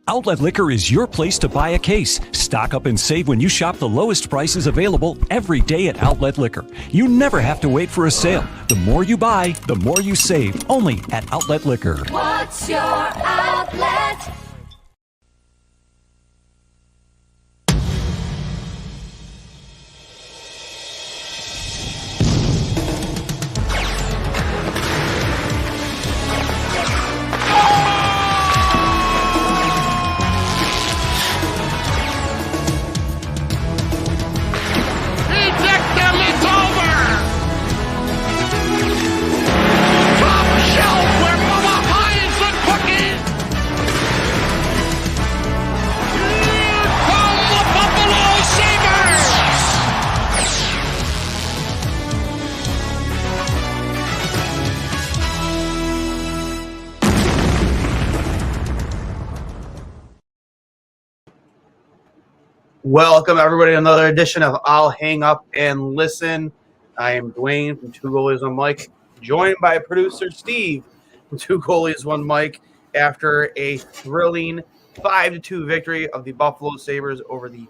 Outlet Liquor is your place to buy a case. Stock up and save when you shop the lowest prices available every day at Outlet Liquor. You never have to wait for a sale. The more you buy, the more you save. Only at Outlet Liquor. What's your outlet? Welcome, everybody, to another edition of I'll Hang Up and Listen. I am Duane from Two Goalies, One Mic, joined by producer Steve from Two Goalies, One Mic, after a thrilling 5-2 victory of the Buffalo Sabres over the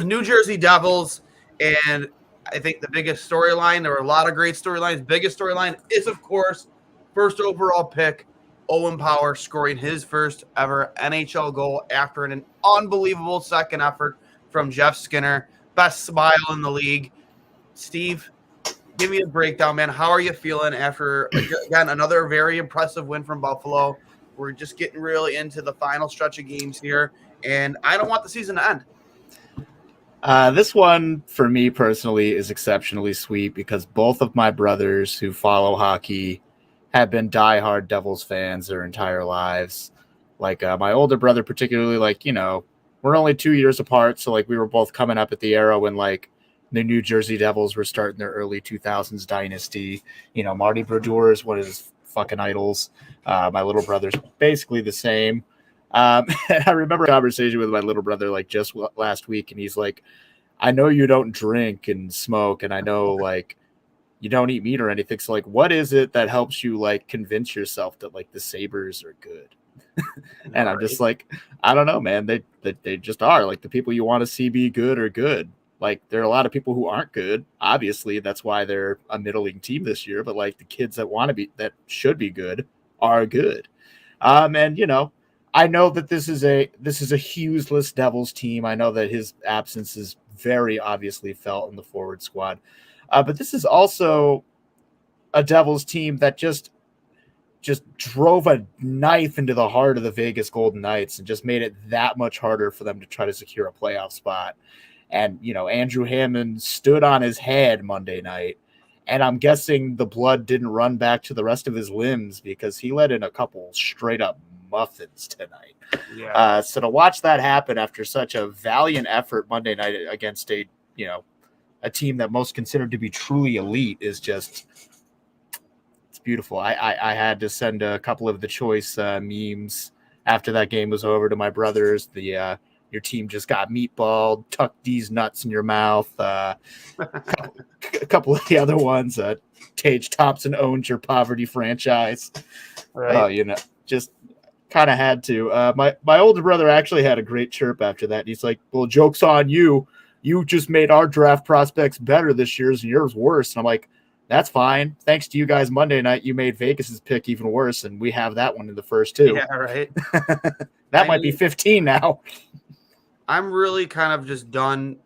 New Jersey Devils. And I think the biggest storyline, there were a lot of great storylines. Biggest storyline is, of course, first overall pick, Owen Power, scoring his first ever NHL goal after an unbelievable second effort from Jeff Skinner. Best smile in the league. Steve, give me a breakdown, man. How are you feeling after, again, another very impressive win from Buffalo? We're just getting really into the final stretch of games here, and I don't want the season to end. This one, for me personally, is exceptionally sweet because both of my brothers who follow hockey have been diehard Devils fans their entire lives. Like my older brother particularly, we're only 2 years apart, so we were both coming up at the era when the New Jersey Devils were starting their early 2000s dynasty. Marty Brodeur is one of his fucking idols. My little brother's basically the same. And I remember a conversation with my little brother just last week, and he's like, I know you don't drink and smoke, and I know you don't eat meat or anything. So what is it that helps you convince yourself that the Sabres are good? And I'm just I don't know, man. They just are. The people you want to see be good are good. There are a lot of people who aren't good. Obviously, that's why they're a middling team this year. But the kids that should be good are good. And I know that this is a Hughes-less Devils team. I know that his absence is very obviously felt in the forward squad. But this is also a Devils team that just drove a knife into the heart of the Vegas Golden Knights and just made it that much harder for them to try to secure a playoff spot. And, Andrew Hammond stood on his head Monday night, and I'm guessing the blood didn't run back to the rest of his limbs because he let in a couple straight-up muffins tonight. Yeah. So to watch that happen after such a valiant effort Monday night against a team that most considered to be truly elite is just – beautiful. I had to send a couple of the choice memes after that game was over to my brothers. Your team just got meatballed, tuck these nuts in your mouth. A couple of the other ones. Tage Thompson owns your poverty franchise. Right. Just kind of had to. My older brother actually had a great chirp after that. He's like, well, joke's on you. You just made our draft prospects better this year and yours worse. And I'm like, that's fine. Thanks to you guys Monday night, you made Vegas's pick even worse, and we have that one in the first two. Yeah, right. That might be 15 now. I'm really kind of just done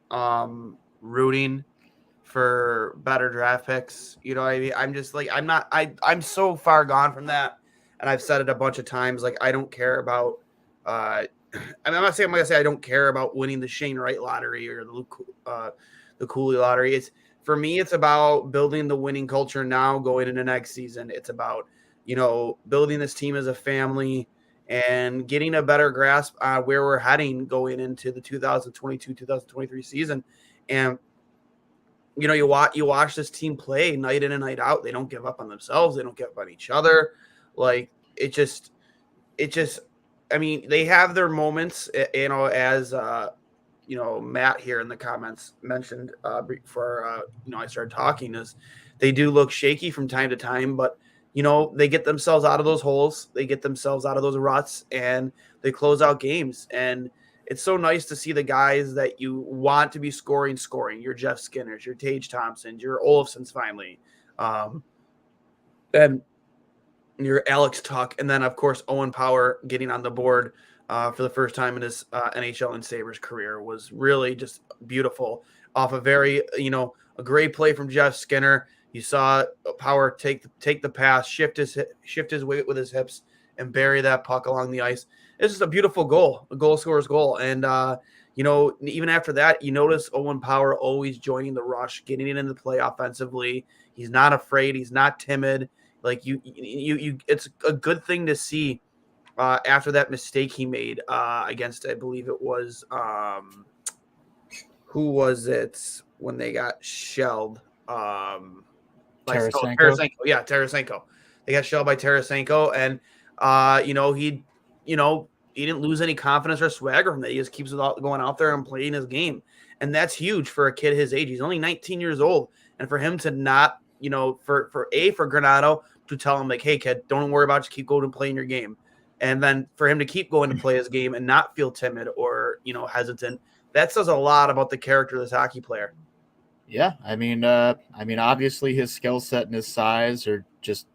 rooting for better draft picks. You know what I mean? I'm just I'm so far gone from that. And I've said it a bunch of times. I don't care about I'm not saying I'm going to say I don't care about winning the Shane Wright lottery or the Cooley lottery. For me, it's about building the winning culture now going into next season. It's about, building this team as a family and getting a better grasp on where we're heading going into the 2022-2023 season. And, you watch this team play night in and night out. They don't give up on themselves. They don't give up on each other. They have their moments, as Matt here in the comments mentioned before I started talking, is they do look shaky from time to time, but they get themselves out of those holes, they get themselves out of those ruts, and they close out games. And it's so nice to see the guys that you want to be scoring. Your Jeff Skinners, your Tage Thompsons, your Olofsons finally, and your Alex Tuck, and then of course Owen Power getting on the board for the first time in his NHL and Sabres career was really just beautiful. Off a very a great play from Jeff Skinner. You saw Power take the pass, shift his weight with his hips, and bury that puck along the ice. It's just a beautiful goal, a goal scorer's goal. And even after that, you notice Owen Power always joining the rush, getting it into play offensively. He's not afraid. He's not timid. Like you, it's a good thing to see after that mistake he made against, I believe it was, who was it when they got shelled? Tarasenko. Yeah, Tarasenko. They got shelled by Tarasenko, and he didn't lose any confidence or swagger from that. He just keeps going out there and playing his game, and that's huge for a kid his age. He's only 19 years old, and for him to not, for Granato to tell him like, hey kid, don't worry about it, just keep going and playing your game. And then for him to keep going to play his game and not feel timid or, hesitant, that says a lot about the character of this hockey player. Yeah, I mean, obviously his skill set and his size are just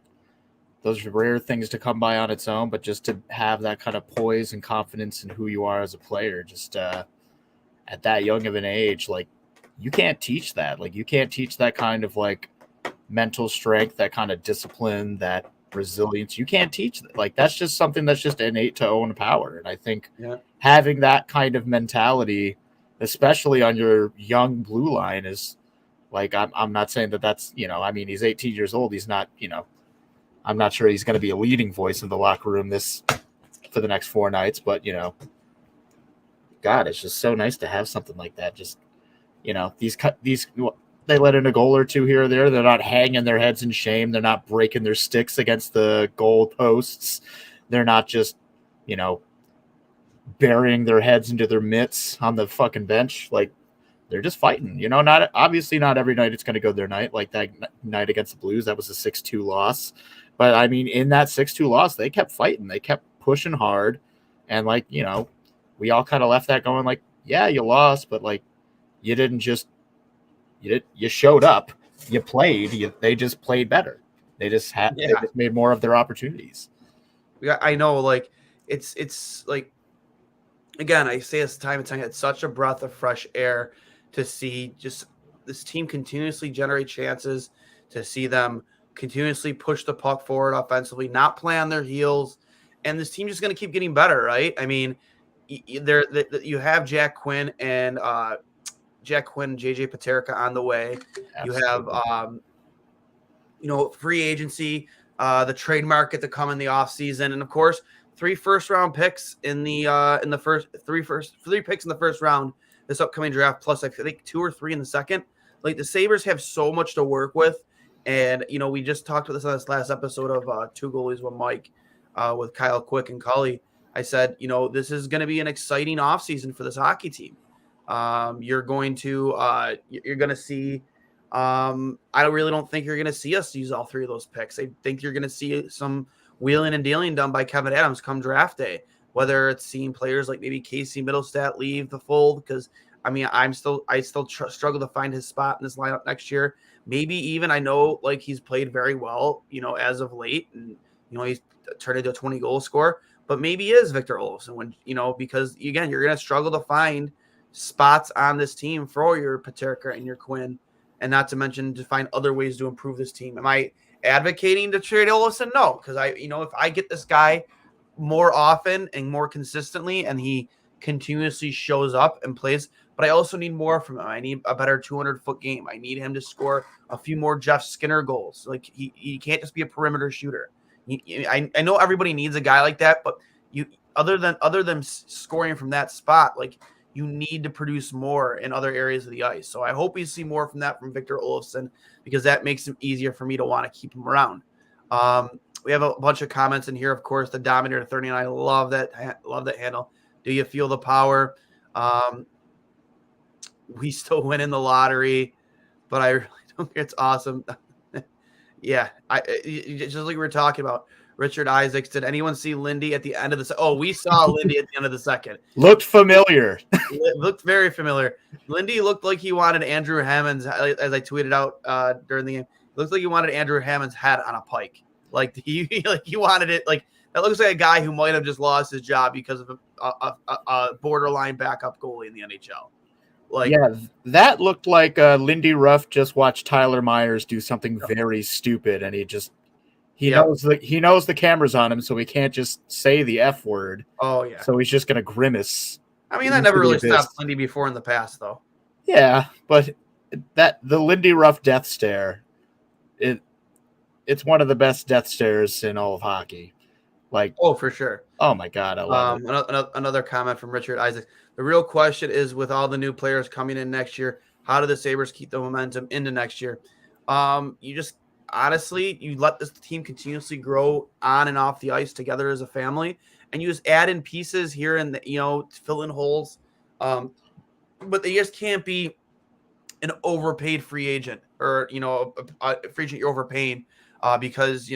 those rare things to come by on its own, but just to have that kind of poise and confidence in who you are as a player, just at that young of an age, like you can't teach that. Like you can't teach that kind of like mental strength, that kind of discipline, that resilience. You can't teach that. Like that's just something that's just innate to Owen Power. And I think having that kind of mentality, especially on your young blue line, is like I'm not saying that's he's 18 years old. He's not I'm not sure he's going to be a leading voice in the locker room for the next 4 nights, but God, it's just so nice to have something like that. Just these they let in a goal or two here or there. They're not hanging their heads in shame. They're not breaking their sticks against the goal posts. They're not just, burying their heads into their mitts on the fucking bench. Like they're just fighting, not every night it's going to go their night. Like that night against the Blues, that was a 6-2 loss. But I mean, in that 6-2 loss, they kept fighting. They kept pushing hard. And we all kind of left that going like, yeah, you lost, but like you didn't just, you showed up, you played, they just played better. They just made more of their opportunities. Yeah, I know. Like it's like, again, I say this time and time, it's such a breath of fresh air to see just this team continuously generate chances, to see them continuously push the puck forward offensively, not play on their heels. And this team just going to keep getting better, right? I mean, you have Jack Quinn and JJ Paterka on the way. Absolutely. You have, free agency, the trade market to come in the offseason, and of course, 3 first-round picks in the first 3 picks in the first round this upcoming draft, plus I think 2 or 3 in the second. Like the Sabres have so much to work with, and we just talked about this on this last episode of Two Goalies One Mike with Kyle Quick and Cully. I said, this is going to be an exciting offseason for this hockey team. You're going to see. I really don't think you're going to see us use all 3 of those picks. I think you're going to see some wheeling and dealing done by Kevin Adams come draft day, whether it's seeing players like maybe Casey Middlestat leave the fold, because I still struggle to find his spot in this lineup next year. Maybe even, I know like he's played very well, as of late, and he's turned into a 20 goal scorer, but maybe is Victor Olofsson because again, you're going to struggle to find spots on this team for your Paterka and your Quinn, and not to mention to find other ways to improve this team. Am I advocating to trade Olofsson? No, because if I get this guy more often and more consistently, and he continuously shows up and plays, but I also need more from him. I need a better 200-foot game. I need him to score a few more Jeff Skinner goals. Like he can't just be a perimeter shooter. I know everybody needs a guy like that, but other than scoring from that spot, like you need to produce more in other areas of the ice. So I hope we see more from Victor Olofsson, because that makes it easier for me to want to keep him around. We have a bunch of comments in here. Of course, the Dominator 39. I love that handle. Do you feel the power? We still win in the lottery, but I really don't think it's awesome. Yeah, just like we were talking about Richard Isaacs. Did anyone see Lindy at the end of the? Oh, we saw Lindy at the end of the second. Looked familiar. Looked very familiar. Lindy looked like he wanted Andrew Hammond's, as I tweeted out during the game. Looked like he wanted Andrew Hammond's head on a pike. Like he wanted it. Like that looks like a guy who might have just lost his job because of a borderline backup goalie in the NHL. Like, yeah, that looked like Lindy Ruff just watched Tyler Myers do something very stupid, and he knows the camera's on him, so he can't just say the F word. Oh yeah. So he's just gonna grimace. I mean, that never really stopped Lindy before in the past, though. Yeah, but the Lindy Ruff death stare, it's one of the best death stares in all of hockey. Like, oh, for sure. Oh my God, I love it. Another comment from Richard Isaac. The real question is, with all the new players coming in next year, how do the Sabres keep the momentum into next year? You just honestly, you let this team continuously grow on and off the ice together as a family, and you just add in pieces here and fill in holes. But they just can't be an overpaid free agent or a free agent you're overpaying because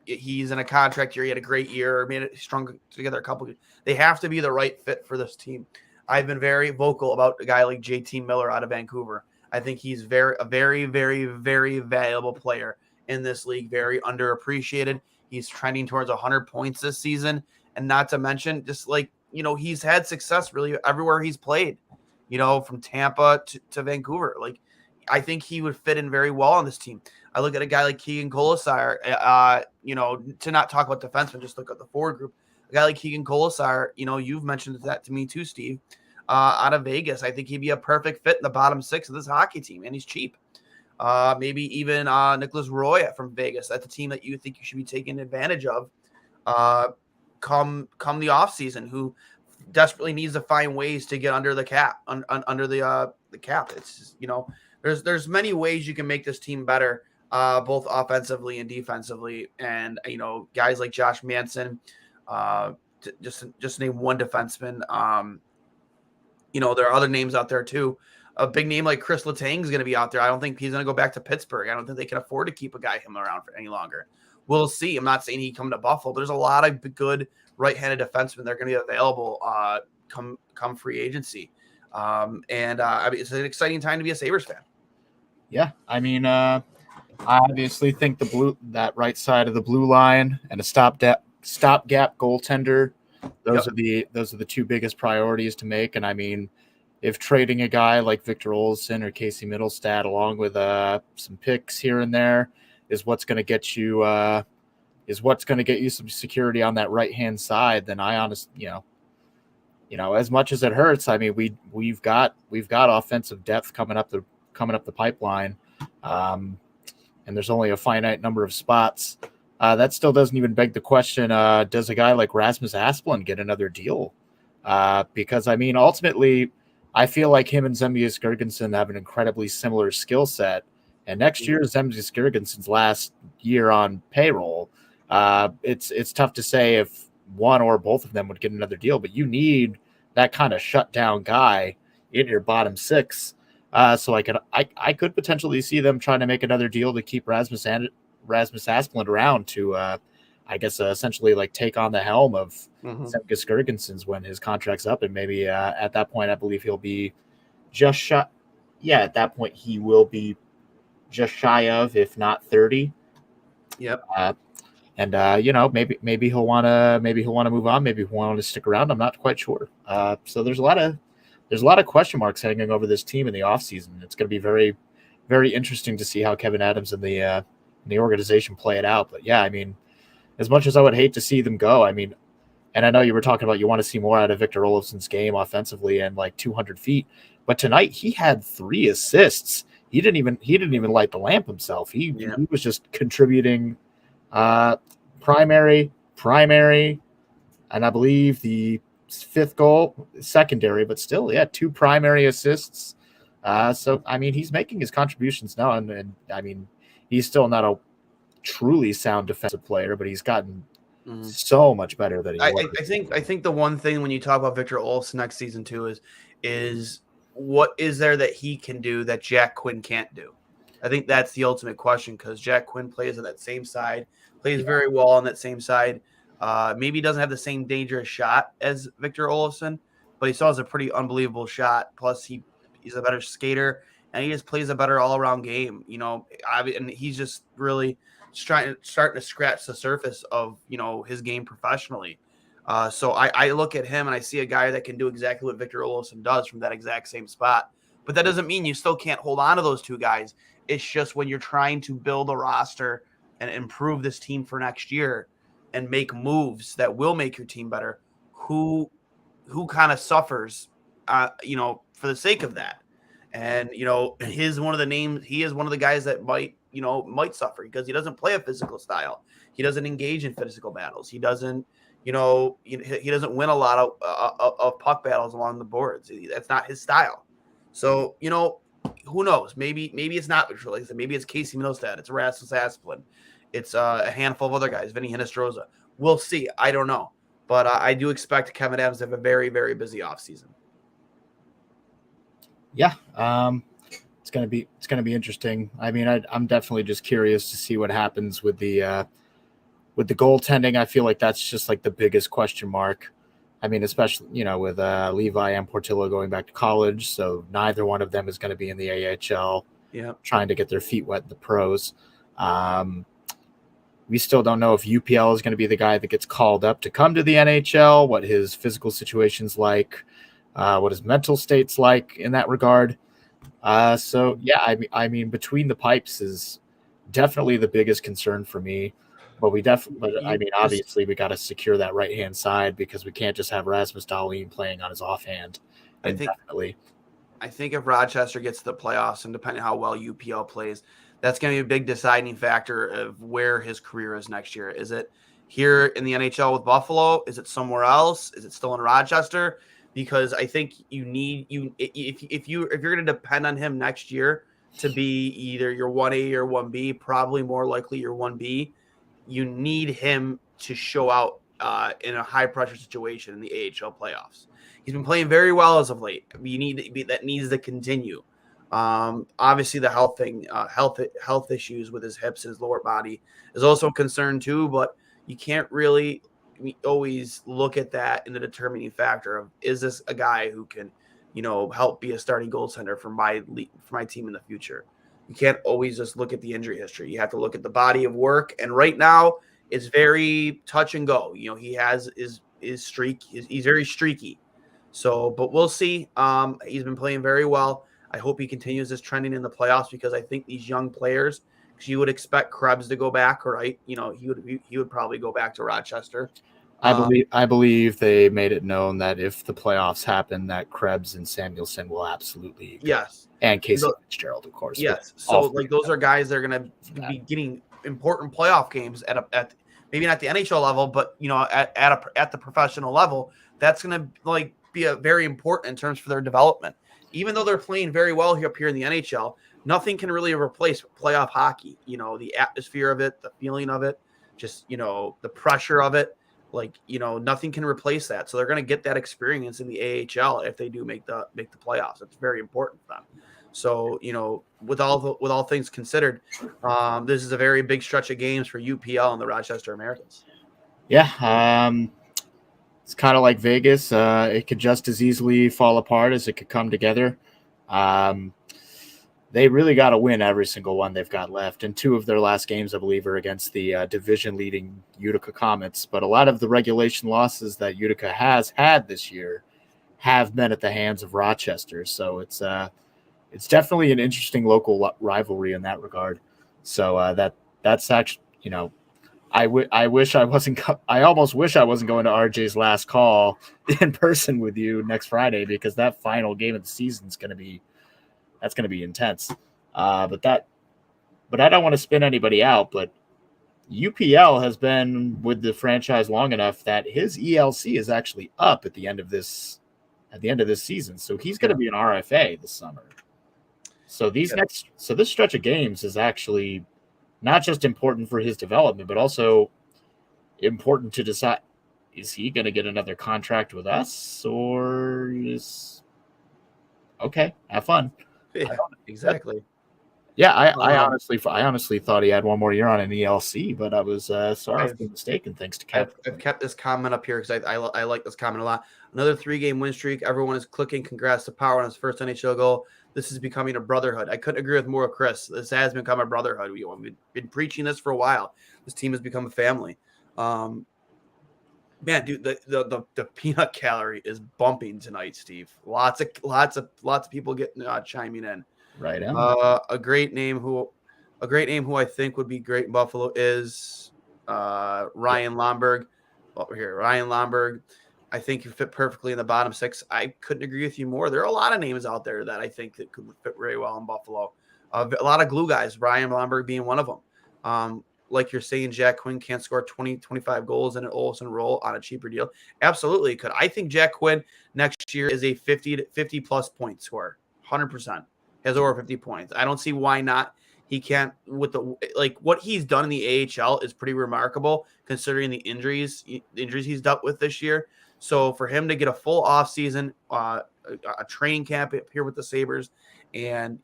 he's in a contract year. He had a great year, made it strung together a couple. They have to be the right fit for this team. I've been very vocal about a guy like JT Miller out of Vancouver. I think he's a very, very, very valuable player in this league, very underappreciated. He's trending towards 100 points this season. And not to mention, just he's had success really everywhere he's played, from Tampa to Vancouver. Like, I think he would fit in very well on this team. I look at a guy like Keegan Colasar, to not talk about defensemen, just look at the forward group. A guy like Keegan Colasar, you've mentioned that to me too, Steve, out of Vegas. I think he'd be a perfect fit in the bottom six of this hockey team, and he's cheap. Maybe even Nicholas Roy from Vegas. That's a team that you think you should be taking advantage of come the offseason, who desperately needs to find ways to get under the cap, under the cap. It's just, there's many ways you can make this team better, both offensively and defensively. And, guys like Josh Manson, just name one defenseman. There are other names out there too. A big name like Chris Letang is going to be out there. I don't think he's going to go back to Pittsburgh. I don't think they can afford to keep him around for any longer. We'll see. I'm not saying he come to Buffalo. There's a lot of good right-handed defensemen that are going to be available come free agency. It's an exciting time to be a Sabres fan. Yeah, I mean, I obviously think that right side of the blue line and a stopgap goaltender, those are the two biggest priorities to make. And I mean, if trading a guy like Victor Olsson or Casey Middlestad along with some picks here and there is what's going to get you some security on that right hand side, then I honestly, as much as it hurts, I mean, we've got offensive depth coming up the pipeline, and there's only a finite number of spots. That still doesn't even beg the question, does a guy like Rasmus Asplund get another deal? Because, I mean, ultimately, I feel like him and Zemgus Girgensson have an incredibly similar skill set. And next year is Zemgus Girgensson's last year on payroll. It's tough to say if one or both of them would get another deal, but you need that kind of shutdown guy in your bottom six. So I could potentially see them trying to make another deal to keep Rasmus Asplund around to, essentially like take on the helm of Zemgus Girgensson's when his contract's up. And maybe at that point, I believe he'll be just shy. Yeah, at that point, he will be just shy of, if not 30. Yep. Maybe he'll want to move on. Maybe he'll want to stick around. I'm not quite sure. So there's a lot of question marks hanging over this team in the offseason. It's going to be very, very interesting to see how Kevin Adams and the organization play it out. But yeah, I mean, as much as I would hate to see them go, I mean, and I know you were talking about you want to see more out of Victor Olofsson's game offensively and like 200 feet, but tonight he had 3 assists. He didn't even light the lamp himself. He was just contributing primary, and I believe the 5th goal secondary, but still, 2 primary assists. So I mean, he's making his contributions now, and I mean, he's still not a truly sound defensive player, but he's gotten so much better than he was. I think the one thing when you talk about Victor Olofsson next season too is what is there that he can do that Jack Quinn can't do? I think that's the ultimate question because Jack Quinn plays on that same side, plays very well on that same side. Maybe he doesn't have the same dangerous shot as Victor Olofsson, but he still has a pretty unbelievable shot. Plus, he's a better skater and he just plays a better all around game. And he's just really starting to scratch the surface of his game professionally. So I look at him and I see a guy that can do exactly what Victor Olofsson does from that exact same spot. But that doesn't mean you still can't hold on to those two guys. It's just when you're trying to build a roster and improve this team for next year and make moves that will make your team better, who kind of suffers, for the sake of that. And, he is one of the guys that might suffer because he doesn't play a physical style. He doesn't engage in physical battles. He doesn't, he doesn't win a lot of puck battles along the boards. That's not his style. So, who knows? Maybe it's not Victor Olofsson. Maybe it's Casey Middlestad. It's Rasmus Asplund. It's a handful of other guys, Vinny Hinostroza. We'll see. I don't know. But I do expect Kevin Adams to have a very, very busy offseason. Yeah, it's gonna be interesting. I mean, I'm definitely just curious to see what happens with the goaltending. I feel like that's just like the biggest question mark. I mean, especially with Levi and Portillo going back to college, so neither one of them is going to be in the AHL. Yeah, trying to get their feet wet in the pros. We still don't know if UPL is going to be the guy that gets called up to come to the NHL, what his physical situation's like, what his mental state's like in that regard. So yeah, I mean, between the pipes is definitely the biggest concern for me. But obviously we got to secure that right hand side because we can't just have Rasmus Dahlin playing on his offhand. I think if Rochester gets to the playoffs and depending on how well UPL plays, that's going to be a big deciding factor of where his career is next year. Is it here in the NHL with Buffalo? Is it somewhere else? Is it still in Rochester? Because I think if you're going to depend on him next year to be either your 1A or 1B, probably more likely your 1B, you need him to show out in a high pressure situation in the AHL playoffs. He's been playing very well as of late. That needs to continue. Obviously the health issues with his hips and his lower body is also a concern too, but you can't really always look at that in the determining factor of, is this a guy who can, help be a starting goaltender for my team in the future? You can't always just look at the injury history. You have to look at the body of work. And right now it's very touch and go. He has his streak. He's very streaky. So, but we'll see. He's been playing very well. I hope he continues this trending in the playoffs because I think these young players, because you would expect Krebs to go back, right? He would probably go back to Rochester. I believe they made it known that if the playoffs happen, that Krebs and Samuelson will absolutely go. Yes, and Casey Fitzgerald, of course. Yes, so those are guys that are going to be getting important playoff games at maybe not the NHL level, but at the professional level. That's going to be a very important in terms for their development. Even though they're playing very well up here in the NHL, nothing can really replace playoff hockey. The atmosphere of it, the feeling of it, just, the pressure of it, nothing can replace that. So they're going to get that experience in the AHL if they do make the playoffs. It's very important for them. So, with all things considered, this is a very big stretch of games for UPL and the Rochester Americans. Yeah. It's kind of like Vegas. It could just as easily fall apart as it could come together. They really got to win every single one they've got left. And 2 of their last games, I believe, are against the division-leading Utica Comets. But a lot of the regulation losses that Utica has had this year have been at the hands of Rochester. So it's definitely an interesting local rivalry in that regard. So that's actually, I almost wish I wasn't going to RJ's last call in person with you next Friday because that final game of the season is going to be intense. But I don't want to spin anybody out, but UPL has been with the franchise long enough that his ELC is actually up at the end of this season. So he's going to be an RFA this summer. So this stretch of games is actually not just important for his development, but also important to decide, is he going to get another contract with us or okay, have fun. Yeah, exactly. Yeah, I honestly thought he had one more year on an ELC, but I was sorry for the mistaken. Thanks to Cap. I've kept this comment up here because I like this comment a lot. Another 3-game win streak. Everyone is clicking. Congrats to Power on his first NHL goal. This is becoming a brotherhood. I couldn't agree with more, Chris. This has become a brotherhood. We've been preaching this for a while. This team has become a family. Man, dude, the peanut gallery is bumping tonight, Steve. Lots of people getting chiming in. Right on. A great name who I think would be great in Buffalo is Ryan Lomberg. Over here, Ryan Lomberg. I think you fit perfectly in the bottom 6. I couldn't agree with you more. There are a lot of names out there that I think that could fit very well in Buffalo. A lot of glue guys, Ryan Lomberg being one of them. Like you're saying, Jack Quinn can't score 20, 25 goals in an Olsen role on a cheaper deal. Absolutely could. I think Jack Quinn next year is a 50 plus point scorer. 100%. Has over 50 points. I don't see why not. He can't with what he's done in the AHL is pretty remarkable considering the injuries he's dealt with this year. So for him to get a full offseason, a training camp here with the Sabres, and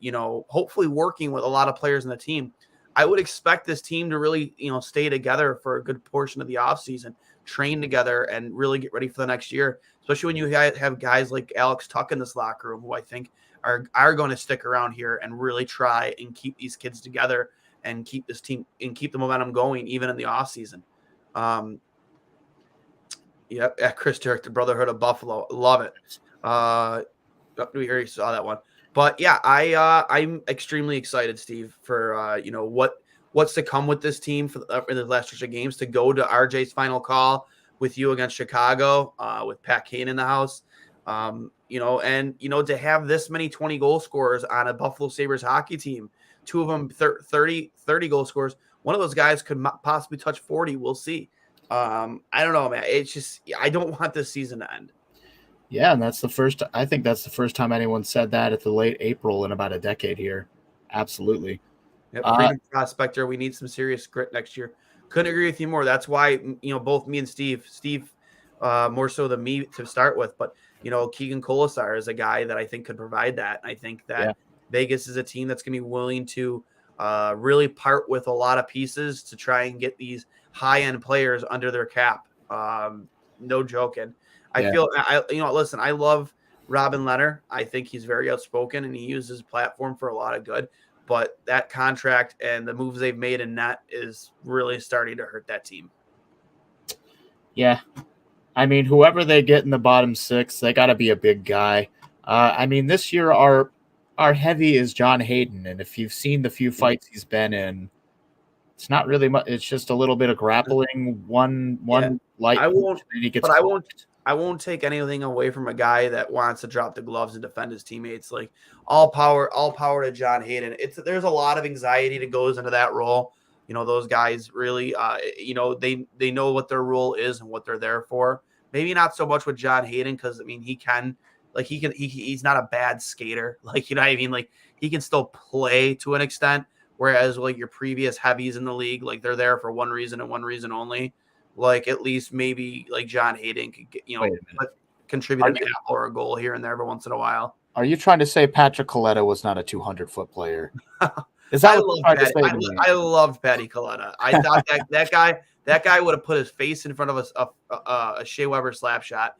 hopefully working with a lot of players in the team, I would expect this team to really stay together for a good portion of the offseason, train together, and really get ready for the next year. Especially when you have guys like Alex Tuck in this locker room, who I think are going to stick around here and really try and keep these kids together and keep this team and keep the momentum going even in the offseason. Chris Turk, the Brotherhood of Buffalo. Love it. We already saw that one. But yeah, I'm extremely excited, Steve, for what's to come with this team for in the last stretch of games, to go to RJ's final call with you against Chicago, with Pat Kane in the house. To have this many 20 goal scorers on a Buffalo Sabres hockey team, 2 of them 30 goal scorers. One of those guys could possibly touch 40. We'll see. I don't know, man. It's just, I don't want this season to end. Yeah, and I think that's the first time anyone said that at the late April in about a decade here. Absolutely. Yep, freedom prospector. We need some serious grit next year. Couldn't agree with you more. That's why, both me and Steve, more so than me to start with, but Keegan Colasar is a guy that I think could provide that. I think that Vegas is a team that's going to be willing to really part with a lot of pieces to try and get these high-end players under their cap. No joking. I feel, listen, I love Robin Leonard. I think he's very outspoken and he uses his platform for a lot of good. But that contract and the moves they've made in net is really starting to hurt that team. Yeah. I mean, whoever they get in the bottom 6, they got to be a big guy. This year our heavy is John Hayden, and if you've seen the few fights he's been in, it's not really much. It's just a little bit of grappling. One light. I won't take anything away from a guy that wants to drop the gloves and defend his teammates. Like all power to John Hayden. There's a lot of anxiety that goes into that role. Those guys really, they know what their role is and what they're there for. Maybe not so much with John Hayden, because he's not a bad skater. He can still play to an extent. Whereas your previous heavies in the league, they're there for one reason and one reason only. At least maybe John Hayden could get, contribute an apple or a goal here and there every once in a while. Are you trying to say Patrick Coletta was not a 200-foot player? Is that I loved Patty Coletta. I thought that guy would have put his face in front of a Shea Weber slap shot,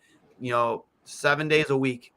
7 days a week,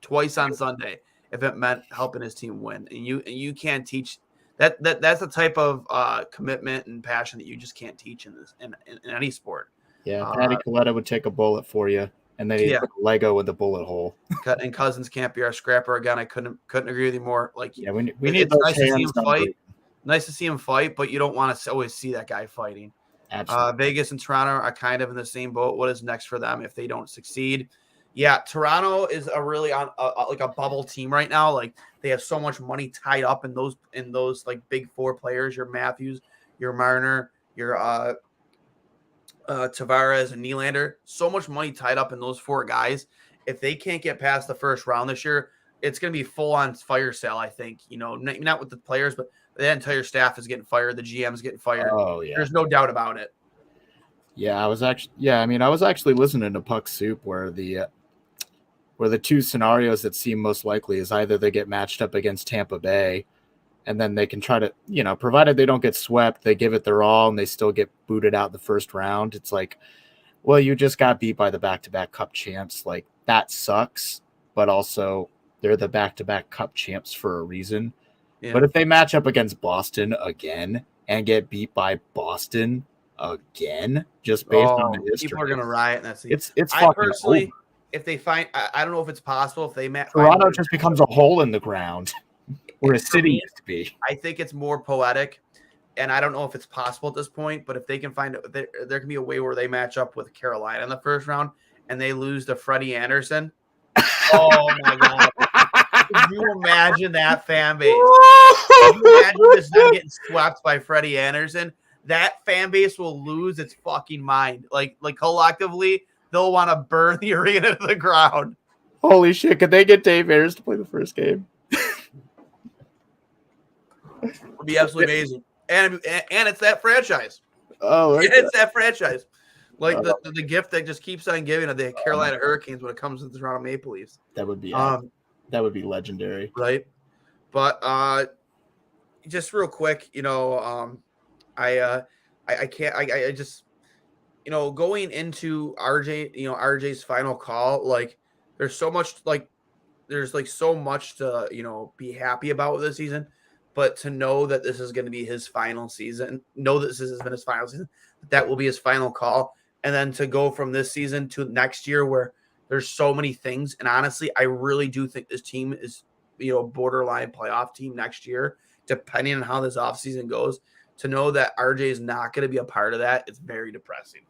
twice on Sunday, if it meant helping his team win. And you can't teach that. That's the type of commitment and passion that you just can't teach in any sport. Yeah, Patty Coletta would take a bullet for you, and then he'd put a Lego with the bullet hole. And Cousins can't be our scrapper again. I couldn't agree with you more. We need those nice to see him hands fight. Nice to see him fight, but you don't want to always see that guy fighting. Absolutely. Vegas and Toronto are kind of in the same boat. What is next for them if they don't succeed? Yeah, Toronto is a really on a bubble team right now. They have so much money tied up in those big 4 players. Your Matthews, your Marner, your Tavares and Nylander. So much money tied up in those 4 guys. If they can't get past the first round this year, it's going to be full on fire sale. I think not with the players, but the entire staff is getting fired. The GM is getting fired. Oh yeah, there's no doubt about it. Yeah, I was actually listening to Puck Soup where the 2 scenarios that seem most likely is either they get matched up against Tampa Bay and then they can try to, provided they don't get swept, they give it their all and they still get booted out the first round. It's like, well, you just got beat by the back-to-back cup champs. Like, that sucks, but also they're the back-to-back cup champs for a reason. Yeah. But if they match up against Boston again and get beat by Boston again, just based on the history, people are going to riot. That's it's I personally, over. If they find, I don't know if it's possible if they match. Toronto just becomes a hole in the ground where a city used to be. I think it's more poetic, and I don't know if it's possible at this point. But if they can find it, there can be a way where they match up with Carolina in the first round and they lose to Freddie Anderson. Oh my God. Could you imagine that fan base? Could you imagine this them getting swept by Freddie Anderson? That fan base will lose its fucking mind. Like collectively, they'll want to burn the arena to the ground. Holy shit. Could they get Dave Ayers to play the first game? Would be absolutely amazing. And it's that franchise. Oh, it's that franchise. Like the gift that just keeps on giving of the Carolina Hurricanes when it comes to the Toronto Maple Leafs. That would be legendary. Right. But just real quick, I just going into RJ's final call, like there's so much so much to be happy about this season, but to know that this is going to be his final season, that will be his final call, and then to go from this season to next year where there's so many things, and honestly, I really do think this team is borderline playoff team next year, depending on how this offseason goes. To know that RJ is not going to be a part of that, it's very depressing.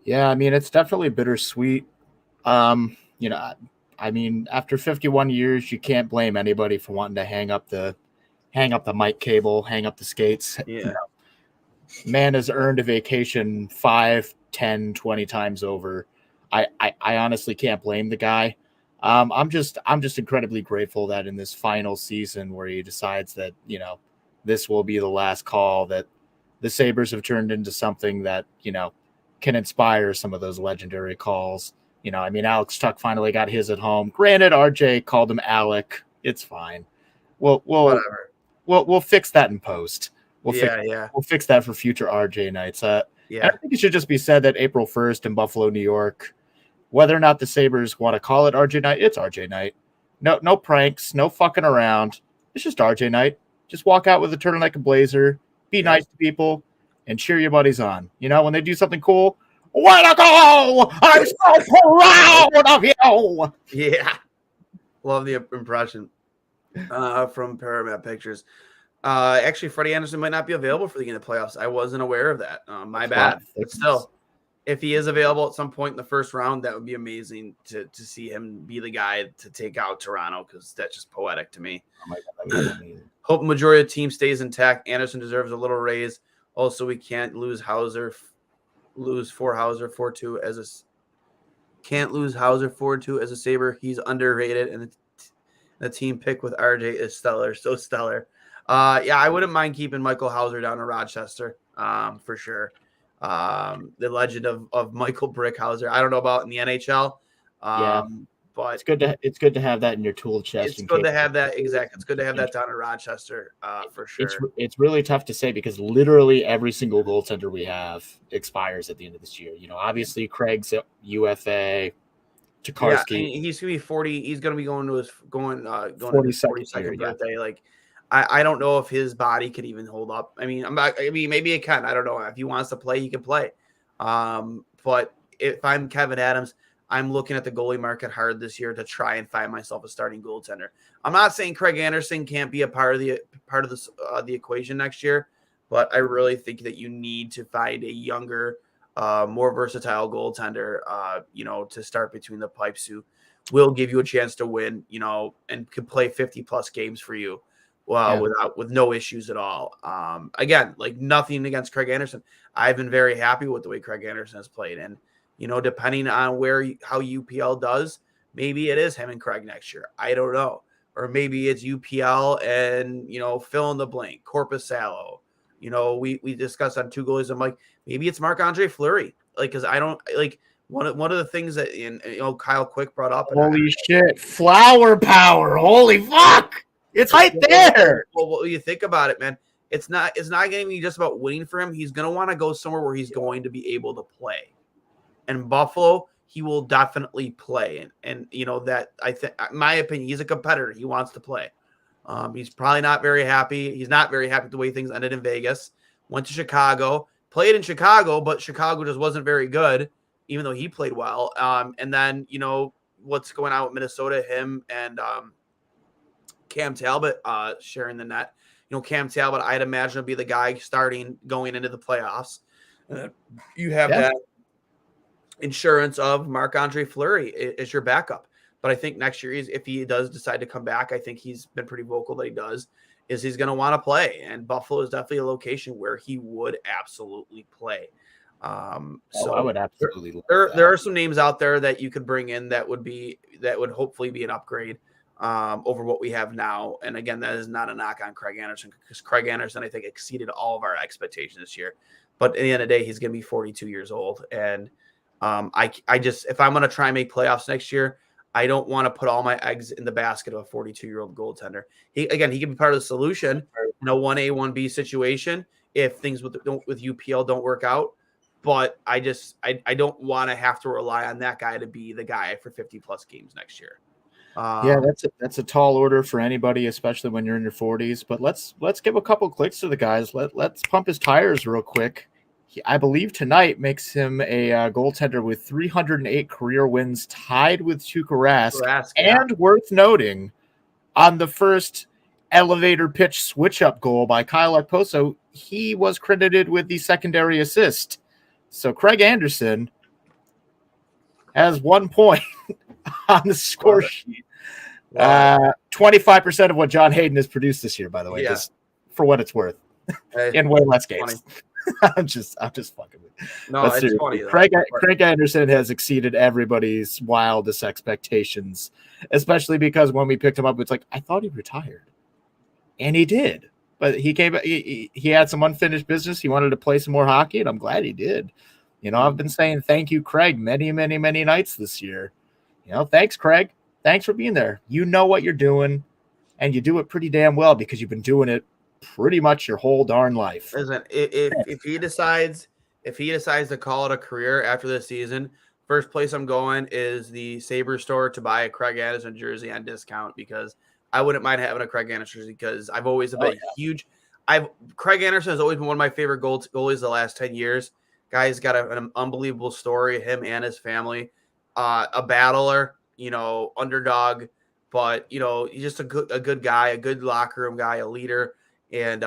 Yeah, I mean, it's definitely bittersweet. After 51 years, you can't blame anybody for wanting to hang up the mic cable, hang up the skates. Yeah. Man has earned a vacation 5, 10, 20 times over. I honestly can't blame the guy. I'm just incredibly grateful that in this final season where he decides that, this will be the last call, that the Sabres have turned into something that, can inspire some of those legendary calls. Alex Tuck finally got his at home. Granted, RJ called him Alec. It's fine. We'll fix that in post. We'll fix that for future RJ nights. I think it should just be said that April 1st in Buffalo, New York, whether or not the Sabres want to call it RJ night, it's RJ night. No pranks, no fucking around. It's just RJ night. Just walk out with a turtleneck and blazer, be nice to people, and cheer your buddies on. When they do something cool, way to go! I'm so proud of you! Yeah. Love the impression from Paramount Pictures. Actually, Freddie Anderson might not be available for the end of the playoffs. I wasn't aware of that. My bad. But still, if he is available at some point in the first round, that would be amazing to see him be the guy to take out Toronto, because that's just poetic to me. Oh my God, that would be amazing. Hope the majority of the team stays intact. Anderson deserves a little raise. Also, we can't lose Hauser 4-2 as a Sabre. He's underrated, and the team pick with RJ is stellar. So stellar. I wouldn't mind keeping Michael Hauser down in Rochester, for sure. The legend of Michael Brickhauser. I don't know about in the NHL. But it's good to have that in your tool chest. It's good to have that. Exactly. It's good to have that down in Rochester, for sure. It's really tough to say because literally every single goaltender we have expires at the end of this year. Obviously Craig's UFA, Tokarski. Yeah, he's gonna be 40. He's gonna be going to his 42nd birthday. Yeah. Like, I don't know if his body could even hold up. Maybe it can. I don't know. If he wants to play, he can play. But if I'm Kevin Adams, I'm looking at the goalie market hard this year to try and find myself a starting goaltender. I'm not saying Craig Anderson can't be a part of the equation next year, but I really think that you need to find a younger, more versatile goaltender, to start between the pipes, who will give you a chance to win, and can play 50 plus games for you. With no issues at all. Again, like, nothing against Craig Anderson. I've been very happy with the way Craig Anderson has played, and depending on how UPL does, maybe it is him and Craig next year. I don't know, or maybe it's UPL and fill in the blank, Corpusalo. We discussed on Two Goalies. I'm like, maybe it's Marc-Andre Fleury. Like, because I don't like one of the things that Kyle Quick brought up. Holy shit, flower power! Holy fuck! It's right there. Well, you think about it, man. It's not going to be just about winning for him. He's going to want to go somewhere where he's going to be able to play. And Buffalo, he will definitely play. And you know that I think, in my opinion, he's a competitor. He wants to play. He's probably not very happy. He's not very happy with the way things ended in Vegas. Went to Chicago, played in Chicago, but Chicago just wasn't very good, even though he played well. And then, you know, what's going on with Minnesota, him and Cam Talbot sharing the net. You know, Cam Talbot, I'd imagine, would be the guy going into the playoffs. You have that insurance of Marc-Andre Fleury is your backup. But I think next year, if he does decide to come back, I think he's been pretty vocal that he does, is he's going to want to play. And Buffalo is definitely a location where he would absolutely play. So I would absolutely love there are some names out there that you could bring in that would hopefully be an upgrade over what we have now. And again, that is not a knock on Craig Anderson, because Craig Anderson, I think, exceeded all of our expectations this year. But at the end of the day, he's going to be 42 years old. And I just, if I'm going to try and make playoffs next year, I don't want to put all my eggs in the basket of a 42-year-old goaltender. He can be part of the solution in a 1A, 1B situation if things with UPL don't work out. But I don't want to have to rely on that guy to be the guy for 50-plus games next year. That's a tall order for anybody, especially when you're in your 40s. But let's give a couple clicks to the guys. Let's pump his tires real quick. I believe tonight makes him a goaltender with 308 career wins, tied with Tuukka Rask. And worth noting, on the first elevator pitch switch-up goal by Kyle Okposo, he was credited with the secondary assist. So Craig Anderson has 1 point on the score sheet. 25% of what John Hayden has produced this year, by the way, just for what it's worth, in way less games. I'm just fucking with you. No, it's funny. Craig Anderson has exceeded everybody's wildest expectations, especially because when we picked him up, it's like, I thought he retired, and he did. But he came. He had some unfinished business. He wanted to play some more hockey, and I'm glad he did. You know, I've been saying thank you, Craig, many, many, many nights this year. You know, thanks, Craig. Thanks for being there. You know what you're doing, and you do it pretty damn well because you've been doing it pretty much your whole darn life. Listen, if he decides to call it a career after this season, first place I'm going is the Sabres store to buy a Craig Anderson jersey on discount, because I wouldn't mind having a Craig Anderson jersey, because I've always been huge. Craig Anderson has always been one of my favorite goalies the last 10 years. Guy's got an unbelievable story, him and his family. A battler, you know, underdog, but, you know, he's just a good guy, a good locker room guy, a leader. And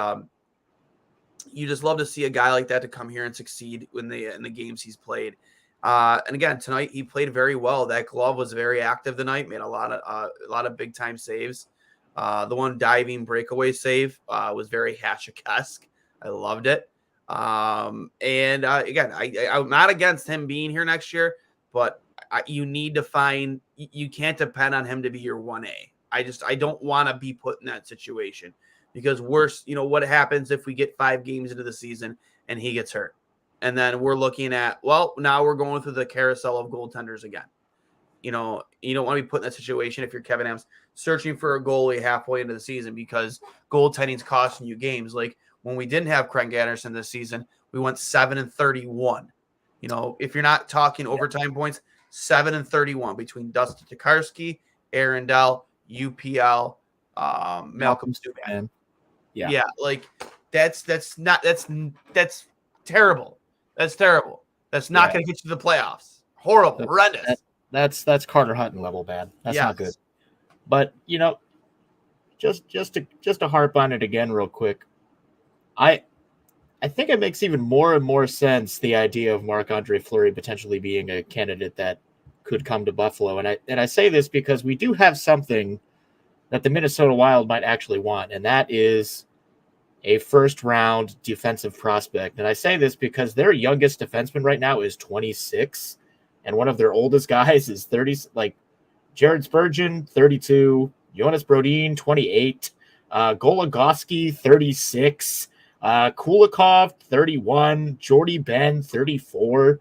you just love to see a guy like that to come here and succeed in the games he's played. And again, tonight he played very well. That glove was very active tonight, made a lot of big time saves. The one diving breakaway save was very Hatchik-esque. I loved it. Again, I'm not against him being here next year, but you need to find, you can't depend on him to be your 1A. I don't want to be put in that situation, because worse, you know, what happens if we get 5 games into the season and he gets hurt? And then we're looking at, well, now we're going through the carousel of goaltenders again. You know, you don't want to be put in that situation if you're Kevin Adams searching for a goalie halfway into the season, because goaltending's costing you games. Like when we didn't have Craig Anderson this season, we went 7-31. You know, if you're not talking overtime points, 7-31 between Dustin Tokarski, Aaron Dell, UPL, Malcolm Subban. Yeah, like that's terrible. That's terrible. That's not going to get you to the playoffs. Horrible, horrendous. That's Carter Hutton level bad. That's not good. But you know, just to harp on it again real quick, I think it makes even more and more sense, the idea of Marc-Andre Fleury potentially being a candidate that could come to Buffalo. And I say this because we do have something that the Minnesota Wild might actually want, and that is a first-round defensive prospect. And I say this because their youngest defenseman right now is 26, and one of their oldest guys is 30, like Jared Spurgeon, 32, Jonas Brodin, 28, Goligoski, 36, Kulikov, 31, Jordy Ben, 34.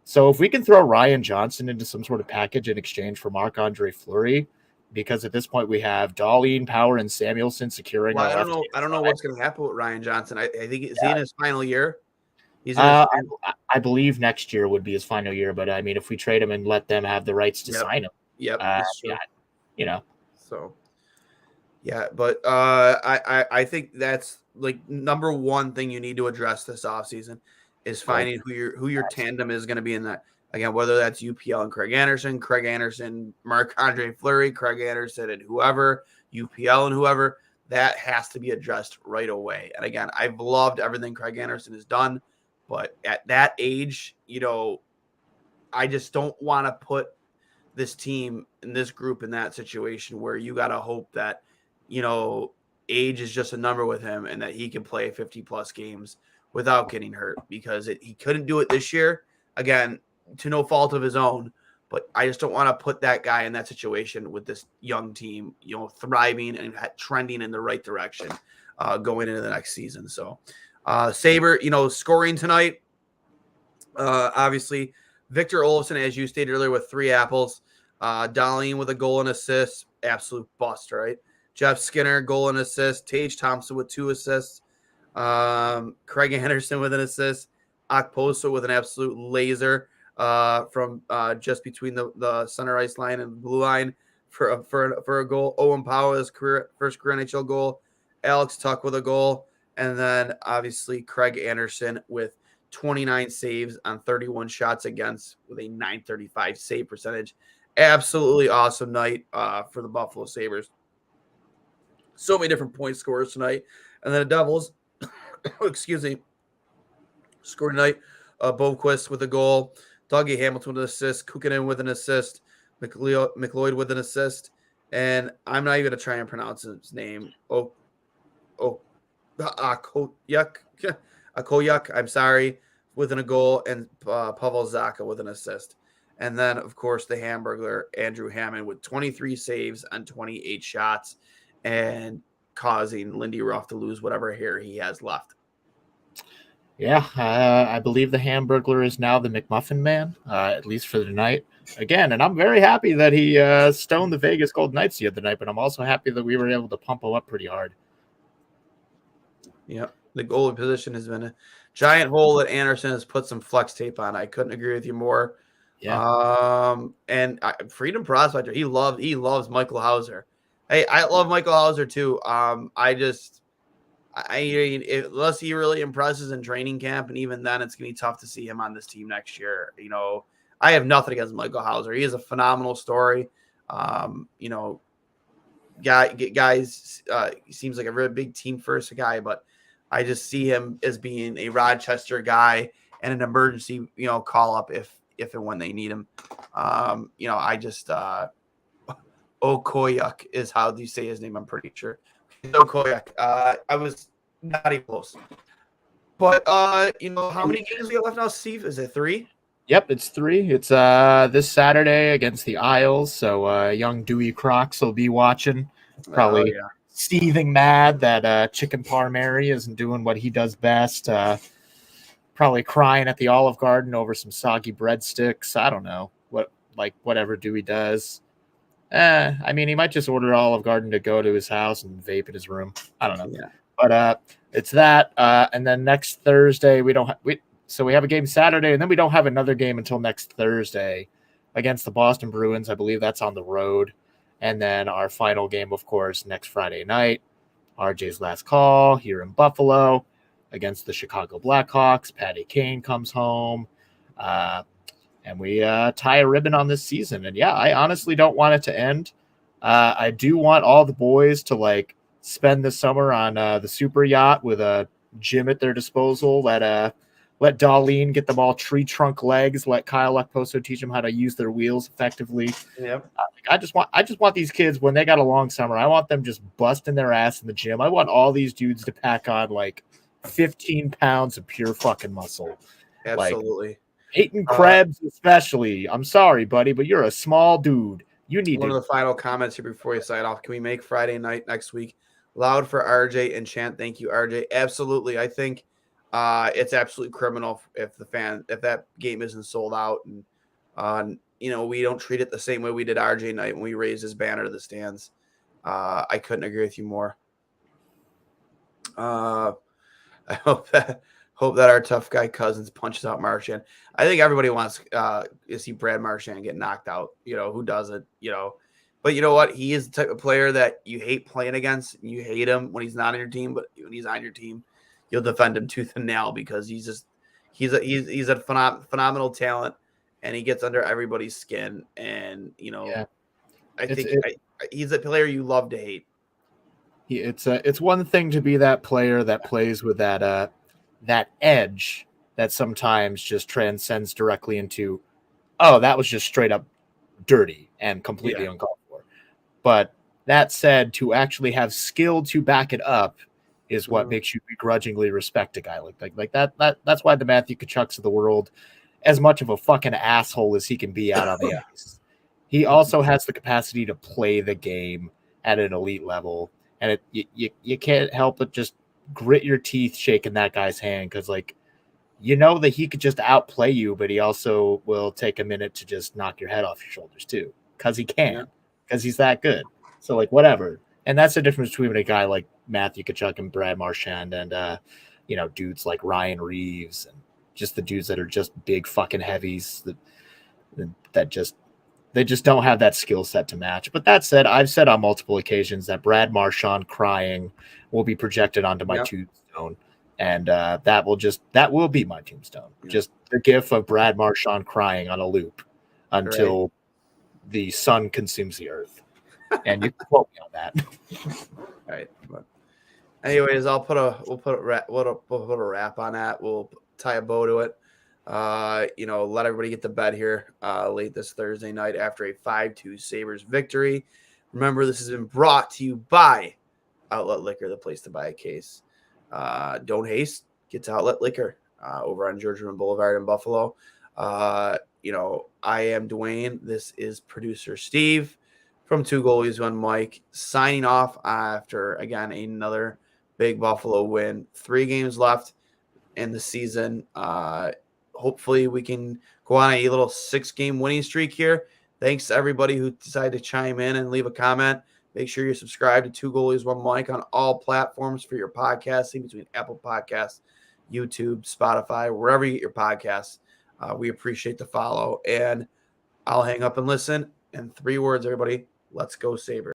So if we can throw Ryan Johnson into some sort of package in exchange for Marc-Andre Fleury, because at this point we have Darlene, Power, and Samuelson securing Well, our left. I don't know what's going to happen with Ryan Johnson. I think is he in his final year? He's in I believe next year would be his final year, but I mean, if we trade him and let them have the rights to sign him, So, yeah, but I think that's like number one thing you need to address this offseason is finding who your tandem is going to be in that. Again, whether that's UPL and Craig Anderson, Marc-Andre Fleury, Craig Anderson, and whoever, UPL and whoever, that has to be addressed right away. And again, I've loved everything Craig Anderson has done, but at that age, I just don't want to put this team and this group in that situation where you got to hope that, age is just a number with him and that he can play 50-plus games without getting hurt because he couldn't do it this year. Again, to no fault of his own, but I just don't want to put that guy in that situation with this young team, thriving and trending in the right direction going into the next season. So Sabre, scoring tonight, obviously Victor Olofsson, as you stated earlier, with 3 apples, Darlene with a goal and assist, absolute bust, right? Jeff Skinner, goal and assist, Tage Thompson with 2 assists, Craig Anderson with an assist, Okposo with an absolute laser from just between the center ice line and blue line for a goal. Owen Power, his first career NHL goal. Alex Tuck with a goal. And then obviously Craig Anderson with 29 saves on 31 shots against with a .935 save percentage. Absolutely awesome night for the Buffalo Sabres. So many different point scorers tonight. And then the Devils, excuse me, scoring tonight. Boquist with a goal. Dougie Hamilton with an assist. Kukkonen with an assist. McLeod with an assist. And I'm not even going to try and pronounce his name. Akoyak, I'm sorry, with a goal. And Pavel Zacha with an assist. And then, of course, the Hamburglar, Andrew Hammond, with 23 saves on 28 shots and causing Lindy Ruff to lose whatever hair he has left. Yeah, I believe the Hamburglar is now the McMuffin Man, at least for the night. Again, and I'm very happy that he stoned the Vegas Golden Knights the other night, but I'm also happy that we were able to pump him up pretty hard. Yeah, the goalie position has been a giant hole that Anderson has put some flex tape on. I couldn't agree with you more. Yeah. And Freedom Prospector, he loves Michael Hauser. Hey, I love Michael Hauser too. Unless he really impresses in training camp, and even then, it's gonna be tough to see him on this team next year. I have nothing against Michael Hauser. He is a phenomenal story. Guys, he seems like a really big team first guy, but I just see him as being a Rochester guy and an emergency, call up if and when they need him. I just Okoyak is how do you say his name? I'm pretty sure. Okoyak. I was not even close. But how many games we got left now, Steve? Is it 3? Yep, it's 3. It's this Saturday against the Isles. So young Dewey Crocs will be watching. Probably seething mad that Chicken Parmary isn't doing what he does best. Probably crying at the Olive Garden over some soggy breadsticks. I don't know whatever Dewey does. I mean, he might just order Olive Garden to go to his house and vape in his room. I don't know. Yeah. But it's that. And then next Thursday, we have a game Saturday, and then we don't have another game until next Thursday against the Boston Bruins. I believe that's on the road. And then our final game, of course, next Friday night, RJ's last call here in Buffalo against the Chicago Blackhawks. Patty Kane comes home. And we tie a ribbon on this season. And yeah, I honestly don't want it to end. I do want all the boys to spend the summer on the super yacht with a gym at their disposal. Let Darlene get them all tree trunk legs. Let Kyle Okposo teach them how to use their wheels effectively. Yep. I just want these kids, when they got a long summer, I want them just busting their ass in the gym. I want all these dudes to pack on 15 pounds of pure fucking muscle. Absolutely. Peyton Krebs especially. I'm sorry, buddy, but you're a small dude. You need one of the final comments here before you sign off. Can we make Friday night next week loud for RJ and chant thank you, RJ? Absolutely. I think it's absolutely criminal if that game isn't sold out. And we don't treat it the same way we did RJ Knight when we raised his banner to the stands. I couldn't agree with you more. I hope that our tough guy Cousins punches out Marchand. I think everybody wants to see Brad Marchand get knocked out. Who doesn't? But you know what? He is the type of player that you hate playing against. You hate him when he's not on your team, but when he's on your team, you'll defend him tooth and nail because he's a phenomenal talent, and he gets under everybody's skin. And I think he's a player you love to hate. It's one thing to be that player that plays with that edge that sometimes just transcends directly into, oh, that was just straight up dirty and completely uncalled for. But that said, to actually have skill to back it up is what makes you begrudgingly respect a guy like that. That's why the Matthew Tkachuks of the world, as much of a fucking asshole as he can be out on the ice, he also has the capacity to play the game at an elite level. And you can't help but just grit your teeth shaking that guy's hand because, that he could just outplay you, but he also will take a minute to just knock your head off your shoulders too because he can, because he's that good. So, whatever. And that's the difference between a guy like Matthew Tkachuk and Brad Marchand and, dudes like Ryan Reeves and just the dudes that are just big fucking heavies that they just don't have that skill set to match. But that said, I've said on multiple occasions that Brad Marchand crying will be projected onto my tombstone. And that will be my tombstone. Yeah. Just the gif of Brad Marchand crying on a loop until the sun consumes the earth. And you can quote me on that. All right. But anyways, we'll put a wrap on that. We'll tie a bow to it. Let everybody get to bed here late this Thursday night after a 5-2 Sabres victory. Remember, this has been brought to you by Outlet Liquor, the place to buy a case. Don't haste. Get to Outlet Liquor over on Georgian Boulevard in Buffalo. I am Duane. This is producer Steve from Two Goalies, One Mike, signing off after, again, another big Buffalo win. 3 games left in the season. Hopefully we can go on a little 6-game winning streak here. Thanks to everybody who decided to chime in and leave a comment. Make sure you're subscribed to Two Goalies, One Mic on all platforms for your podcasting between Apple Podcasts, YouTube, Spotify, wherever you get your podcasts. We appreciate the follow. And I'll hang up and listen. In 3 words, everybody, let's go Sabres.